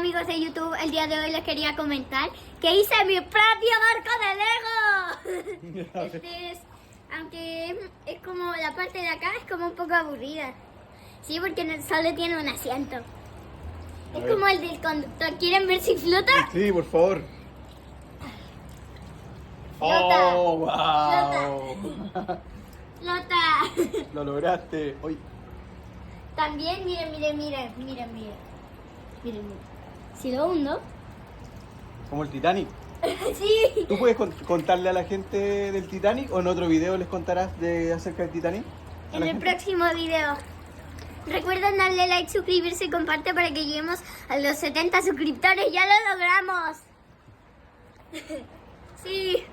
amigos de YouTube, el día de hoy les quería comentar que hice mi propio barco de Lego. Aunque es como la parte de acá es como un poco aburrida. Sí, porque solo tiene un asiento. Es como el del conductor. ¿Quieren ver si flota? Sí, por favor. Flota. ¡Oh, wow! Flota. Lo lograste. Hoy. También, miren. Si lo hundo. Como el Titanic. Sí. ¿Tú puedes contarle a la gente del Titanic o en otro video les contarás acerca del Titanic? En el próximo video. Recuerden darle like, suscribirse y comparte para que lleguemos a los 70 suscriptores. ¡Ya lo logramos! Sí.